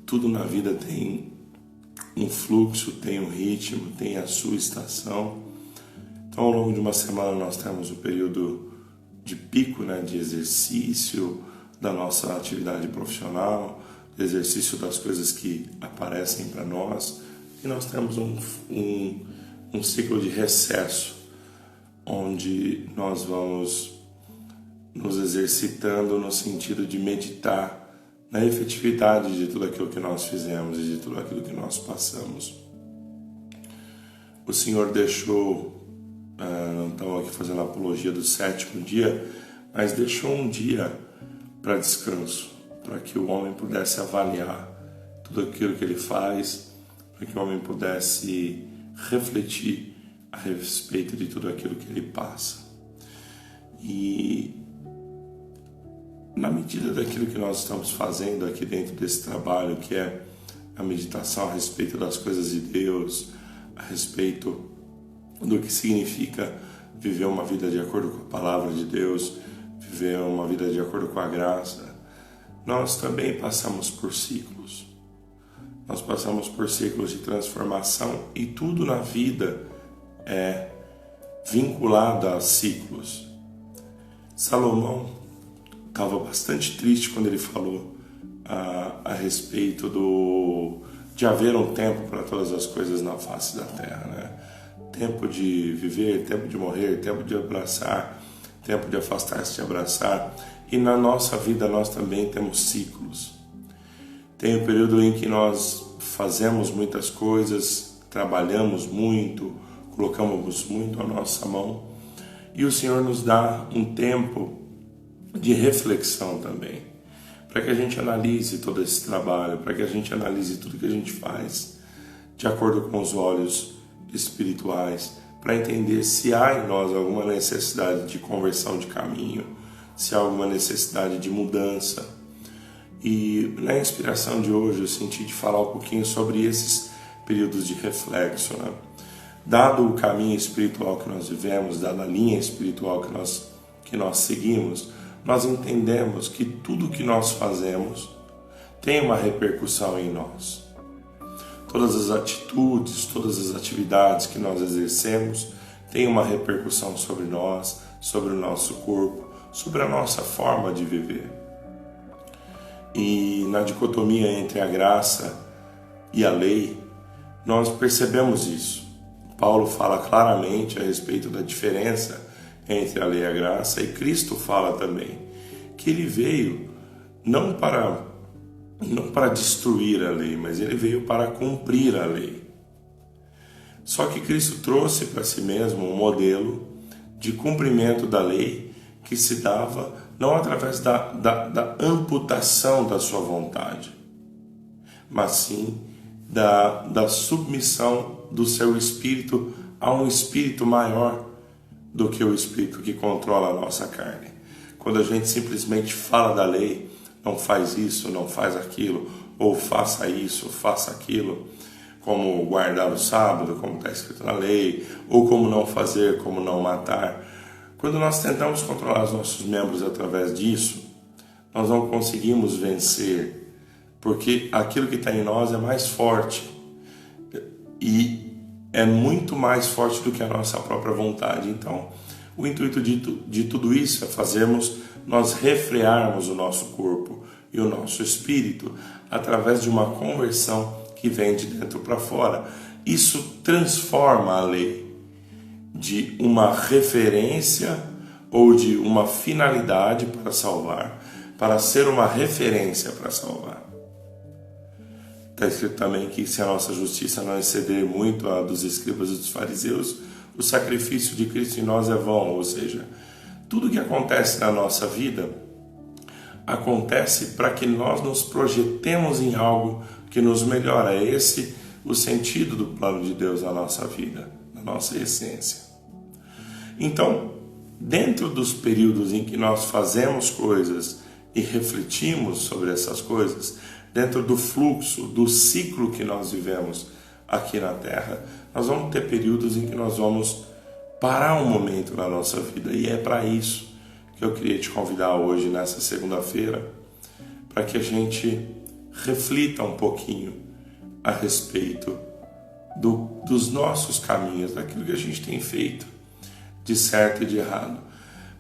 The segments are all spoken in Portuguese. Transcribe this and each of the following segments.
tudo na vida tem um fluxo, tem um ritmo, tem a sua estação. Então, ao longo de uma semana nós temos o período de pico, né, de exercício da nossa atividade profissional, exercício das coisas que aparecem para nós, e nós temos um ciclo de recesso, onde nós vamos nos exercitando no sentido de meditar na efetividade de tudo aquilo que nós fizemos e de tudo aquilo que nós passamos. O Senhor deixou, não estamos aqui fazendo apologia do 7º dia, mas deixou um dia para descanso, para que o homem pudesse avaliar tudo aquilo que ele faz, para que o homem pudesse refletir a respeito de tudo aquilo que ele passa. E na medida daquilo que nós estamos fazendo aqui dentro desse trabalho, que é a meditação a respeito das coisas de Deus, a respeito do que significa viver uma vida de acordo com a palavra de Deus, viver uma vida de acordo com a graça, nós também passamos por ciclos. Nós passamos por ciclos de transformação e tudo na vida é vinculado a ciclos. Salomão estava bastante triste quando ele falou a respeito de haver um tempo para todas as coisas na face da terra, né? Tempo de viver, tempo de morrer, tempo de abraçar, tempo de afastar-se de abraçar. E na nossa vida nós também temos ciclos. Tem o período em que nós fazemos muitas coisas, trabalhamos muito, colocamos muito a nossa mão, e o Senhor nos dá um tempo de reflexão também, para que a gente analise todo esse trabalho, para que a gente analise tudo que a gente faz de acordo com os olhos espirituais, para entender se há em nós alguma necessidade de conversão de caminho, se há alguma necessidade de mudança. E na inspiração de hoje eu senti de falar um pouquinho sobre esses períodos de reflexo, né? Dado o caminho espiritual que nós vivemos, dada a linha espiritual que nós seguimos, nós entendemos que tudo que nós fazemos tem uma repercussão em nós. Todas as atitudes, todas as atividades que nós exercemos têm uma repercussão sobre nós, sobre o nosso corpo, sobre a nossa forma de viver. E na dicotomia entre a graça e a lei, nós percebemos isso. Paulo fala claramente a respeito da diferença entre a lei e a graça, e Cristo fala também que ele veio não para destruir a lei, mas ele veio para cumprir a lei. Só que Cristo trouxe para si mesmo um modelo de cumprimento da lei que se dava não através da amputação da sua vontade, mas sim da submissão do seu espírito a um espírito maior do que o espírito que controla a nossa carne. Quando a gente simplesmente fala da lei, não faz isso, não faz aquilo, ou faça isso, faça aquilo, como guardar o sábado, como está escrito na lei, ou como não fazer, como não matar. Quando nós tentamos controlar os nossos membros através disso, nós não conseguimos vencer, porque aquilo que está em nós é mais forte e é muito mais forte do que a nossa própria vontade. Então, o intuito de tudo isso é nós refrearmos o nosso corpo e o nosso espírito através de uma conversão que vem de dentro para fora. Isso transforma a lei de uma referência ou de uma finalidade para salvar, para ser uma referência para salvar. Está escrito também que se a nossa justiça não exceder muito a dos escribas e dos fariseus, o sacrifício de Cristo em nós é vão. Ou seja, tudo que acontece na nossa vida acontece para que nós nos projetemos em algo que nos melhora. É esse o sentido do plano de Deus na nossa vida, na nossa essência. Então, dentro dos períodos em que nós fazemos coisas e refletimos sobre essas coisas, dentro do fluxo, do ciclo que nós vivemos aqui na Terra, nós vamos ter períodos em que nós vamos parar um momento na nossa vida. E é para isso que eu queria te convidar hoje, nessa segunda-feira, para que a gente reflita um pouquinho a respeito dos nossos caminhos, daquilo que a gente tem feito de certo e de errado.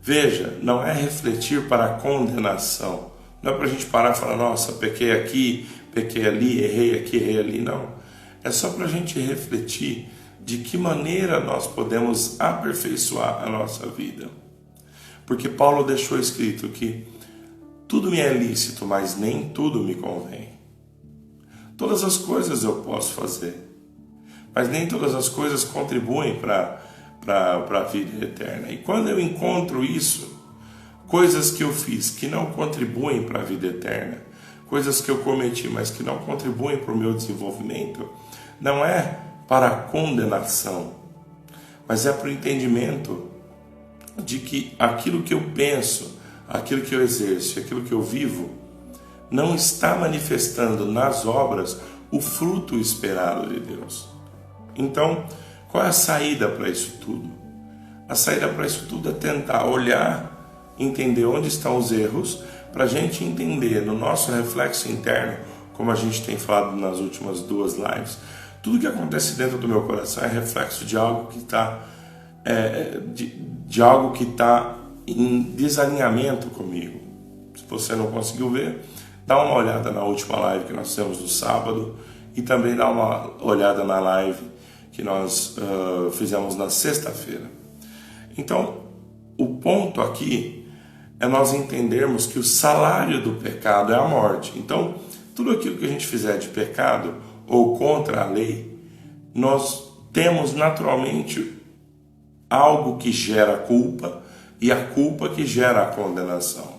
Veja, não é refletir para a condenação, não é para a gente parar e falar, nossa, pequei aqui, pequei ali, errei aqui, errei ali, não. É só para a gente refletir de que maneira nós podemos aperfeiçoar a nossa vida. Porque Paulo deixou escrito que tudo me é lícito, mas nem tudo me convém. Todas as coisas eu posso fazer, mas nem todas as coisas contribuem para a vida eterna. E quando eu encontro isso, coisas que eu fiz que não contribuem para a vida eterna, coisas que eu cometi, mas que não contribuem para o meu desenvolvimento, não é para a condenação, mas é para o entendimento de que aquilo que eu penso, aquilo que eu exerço, aquilo que eu vivo, não está manifestando nas obras o fruto esperado de Deus. Então, qual é a saída para isso tudo? A saída para isso tudo é tentar olhar, entender onde estão os erros, para a gente entender no nosso reflexo interno, como a gente tem falado nas últimas 2 lives, tudo que acontece dentro do meu coração é reflexo de algo que está de algo que está em desalinhamento comigo. Se você não conseguiu ver, dá uma olhada na última live que nós fizemos no sábado e também dá uma olhada na live que nós fizemos na sexta-feira. Então, o ponto aqui é nós entendermos que o salário do pecado é a morte. Então, tudo aquilo que a gente fizer de pecado ou contra a lei, nós temos naturalmente algo que gera culpa e a culpa que gera a condenação.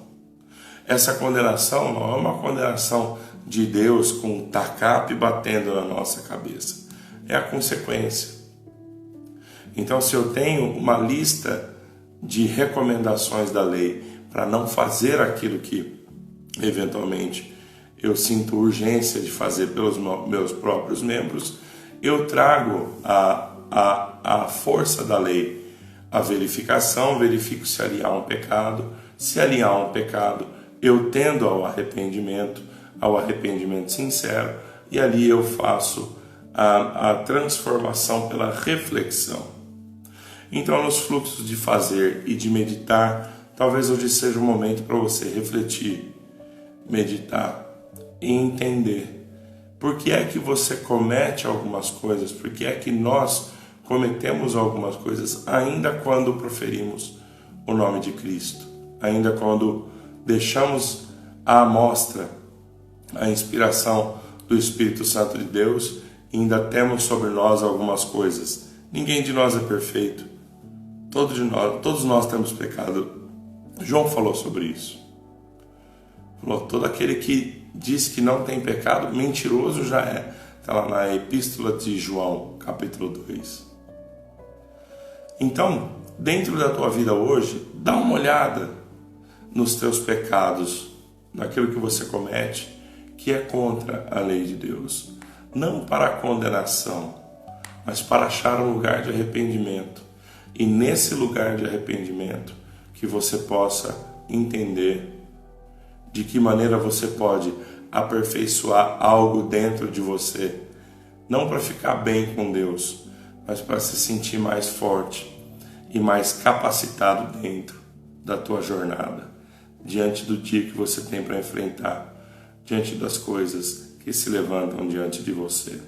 Essa condenação não é uma condenação de Deus com um tacape batendo na nossa cabeça. É a consequência. Então, se eu tenho uma lista de recomendações da lei para não fazer aquilo que eventualmente eu sinto urgência de fazer pelos meus próprios membros, eu trago a força da lei, a verificação, verifico se ali há um pecado. Se ali há um pecado, eu tendo ao arrependimento sincero, e ali eu faço a transformação pela reflexão. Então, nos fluxos de fazer e de meditar, talvez hoje seja o momento para você refletir, meditar e entender por que é que você comete algumas coisas, por que é que nós cometemos algumas coisas ainda quando proferimos o nome de Cristo, ainda quando deixamos à amostra a inspiração do Espírito Santo de Deus e ainda temos sobre nós algumas coisas. Ninguém de nós é perfeito. Todos nós temos pecado. João falou sobre isso. Falou, todo aquele que diz que não tem pecado, mentiroso já é. Está lá na Epístola de João, capítulo 2. Então, dentro da tua vida hoje, dá uma olhada nos teus pecados, naquilo que você comete, que é contra a lei de Deus. Não para a condenação, mas para achar um lugar de arrependimento. E nesse lugar de arrependimento, que você possa entender de que maneira você pode aperfeiçoar algo dentro de você. Não para ficar bem com Deus, mas para se sentir mais forte e mais capacitado dentro da tua jornada, diante do dia que você tem para enfrentar, diante das coisas que se levantam diante de você.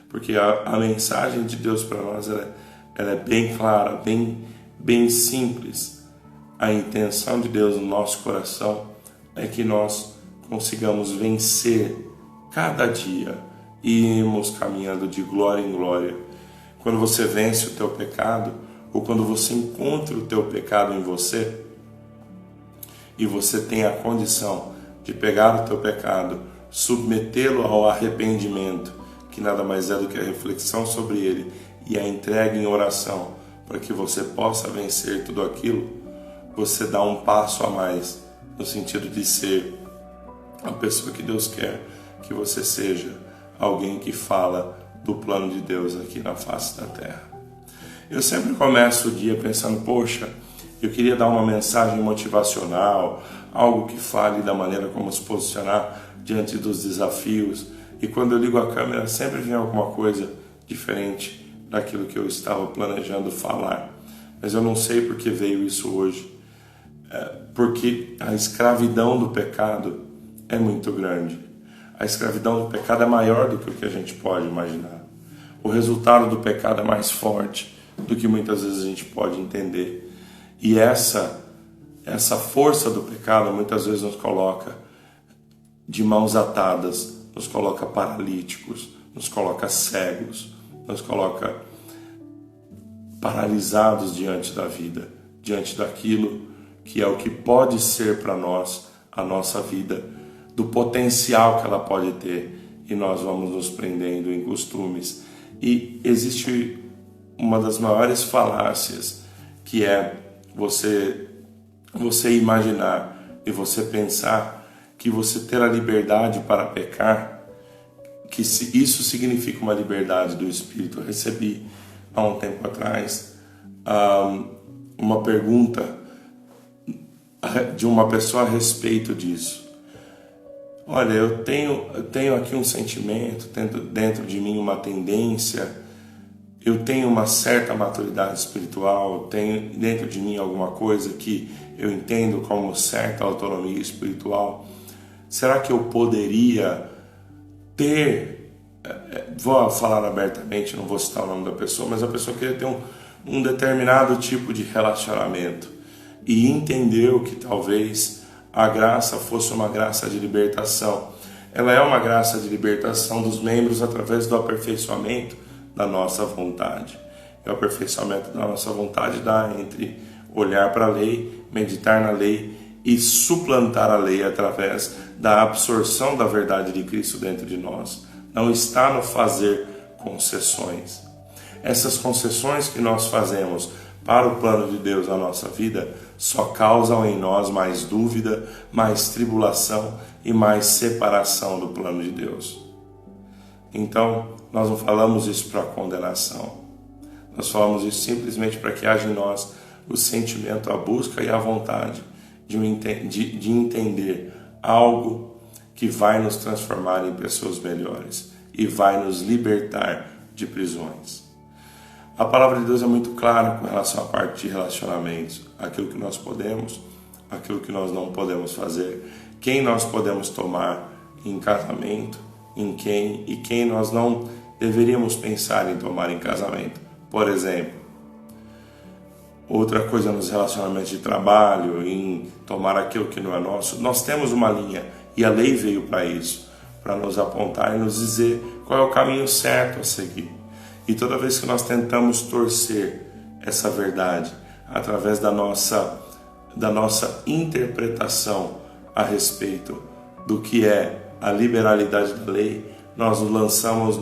Porque a mensagem de Deus para nós ela é bem clara, bem simples. A intenção de Deus no nosso coração é que nós consigamos vencer cada dia e irmos caminhando de glória em glória. Quando você vence o teu pecado, ou quando você encontra o teu pecado em você, e você tem a condição de pegar o teu pecado, submetê-lo ao arrependimento, que nada mais é do que a reflexão sobre ele e a entrega em oração, para que você possa vencer tudo aquilo, você dá um passo a mais, no sentido de ser a pessoa que Deus quer que você seja, alguém que fala do plano de Deus aqui na face da terra. Eu sempre começo o dia pensando, poxa, eu queria dar uma mensagem motivacional, algo que fale da maneira como se posicionar diante dos desafios. E quando eu ligo a câmera, sempre vem alguma coisa diferente daquilo que eu estava planejando falar. Mas eu não sei por que veio isso hoje. Porque a escravidão do pecado é muito grande. A escravidão do pecado é maior do que o que a gente pode imaginar. O resultado do pecado é mais forte do que muitas vezes a gente pode entender. E essa força do pecado muitas vezes nos coloca de mãos atadas, nos coloca paralíticos, nos coloca cegos, nos coloca paralisados diante da vida, diante daquilo que é o que pode ser para nós a nossa vida, do potencial que ela pode ter, e nós vamos nos prendendo em costumes. E existe uma das maiores falácias, que é você imaginar e você pensar que você ter a liberdade para pecar, que isso significa uma liberdade do Espírito. Eu recebi há um tempo atrás uma pergunta de uma pessoa a respeito disso. Olha, eu tenho aqui um sentimento, dentro de mim uma tendência, eu tenho uma certa maturidade espiritual, tenho dentro de mim alguma coisa que eu entendo como certa autonomia espiritual. Será que eu poderia ter, vou falar abertamente, não vou citar o nome da pessoa, mas a pessoa queria ter um determinado tipo de relacionamento e entendeu que talvez a graça fosse uma graça de libertação. Ela é uma graça de libertação dos membros através do aperfeiçoamento da nossa vontade. E o aperfeiçoamento da nossa vontade dá entre olhar para a lei, meditar na lei e suplantar a lei através da absorção da verdade de Cristo dentro de nós. Não está no fazer concessões. Essas concessões que nós fazemos para o plano de Deus na nossa vida só causam em nós mais dúvida, mais tribulação e mais separação do plano de Deus. Então, nós não falamos isso para condenação. Nós falamos isso simplesmente para que haja em nós o sentimento, a busca e a vontade de entender algo que vai nos transformar em pessoas melhores e vai nos libertar de prisões. A palavra de Deus é muito clara com relação à parte de relacionamentos, aquilo que nós podemos, aquilo que nós não podemos fazer, quem nós podemos tomar em casamento, em quem e quem nós não deveríamos pensar em tomar em casamento. Por exemplo, outra coisa nos relacionamentos de trabalho, em tomar aquilo que não é nosso. Nós temos uma linha e a lei veio para isso, para nos apontar e nos dizer qual é o caminho certo a seguir. E toda vez que nós tentamos torcer essa verdade através da nossa interpretação a respeito do que é a liberalidade da lei, nós nos lançamos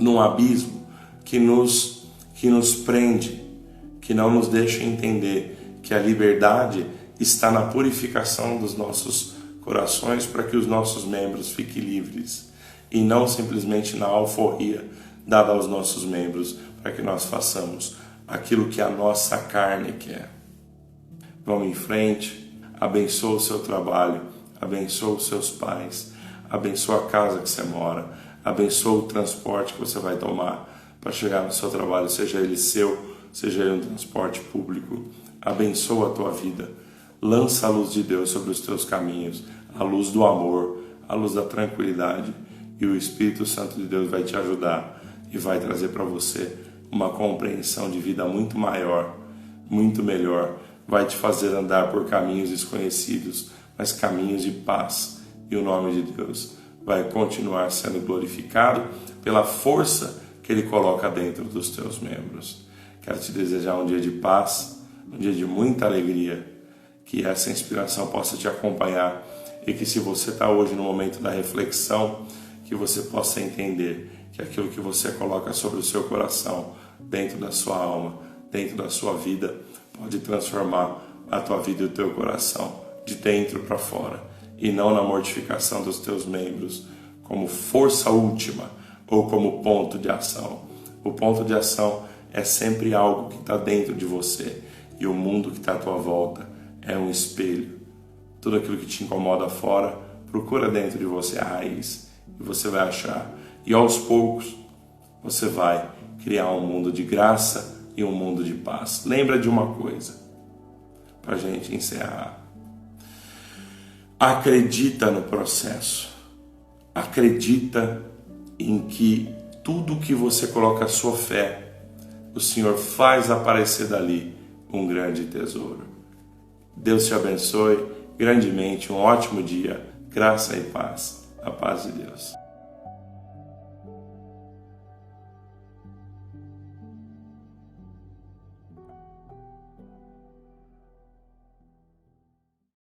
num abismo que nos prende, que não nos deixa entender que a liberdade está na purificação dos nossos corações para que os nossos membros fiquem livres e não simplesmente na alforria dada aos nossos membros para que nós façamos aquilo que a nossa carne quer. Vamos em frente, abençoa o seu trabalho, abençoa os seus pais, abençoa a casa que você mora, abençoa o transporte que você vai tomar para chegar no seu trabalho, seja ele seu, seja ele um transporte público. Abençoa a tua vida, lança a luz de Deus sobre os teus caminhos, a luz do amor, a luz da tranquilidade, e o Espírito Santo de Deus vai te ajudar e vai trazer para você uma compreensão de vida muito maior, muito melhor, vai te fazer andar por caminhos desconhecidos, mas caminhos de paz, e o nome de Deus vai continuar sendo glorificado pela força que Ele coloca dentro dos teus membros. Quero te desejar um dia de paz, um dia de muita alegria, que essa inspiração possa te acompanhar e que, se você está hoje no momento da reflexão, que você possa entender que aquilo que você coloca sobre o seu coração, dentro da sua alma, dentro da sua vida, pode transformar a tua vida e o teu coração de dentro para fora, e não na mortificação dos teus membros como força última ou como ponto de ação. O ponto de ação é sempre algo que está dentro de você, e o mundo que está à tua volta é um espelho. Tudo aquilo que te incomoda fora, procura dentro de você a raiz e você vai achar. E aos poucos você vai criar um mundo de graça e um mundo de paz. Lembra de uma coisa, para a gente encerrar. Acredita no processo. Acredita em que tudo que você coloca a sua fé, o Senhor faz aparecer dali um grande tesouro. Deus te abençoe grandemente, um ótimo dia, graça e paz, a paz de Deus.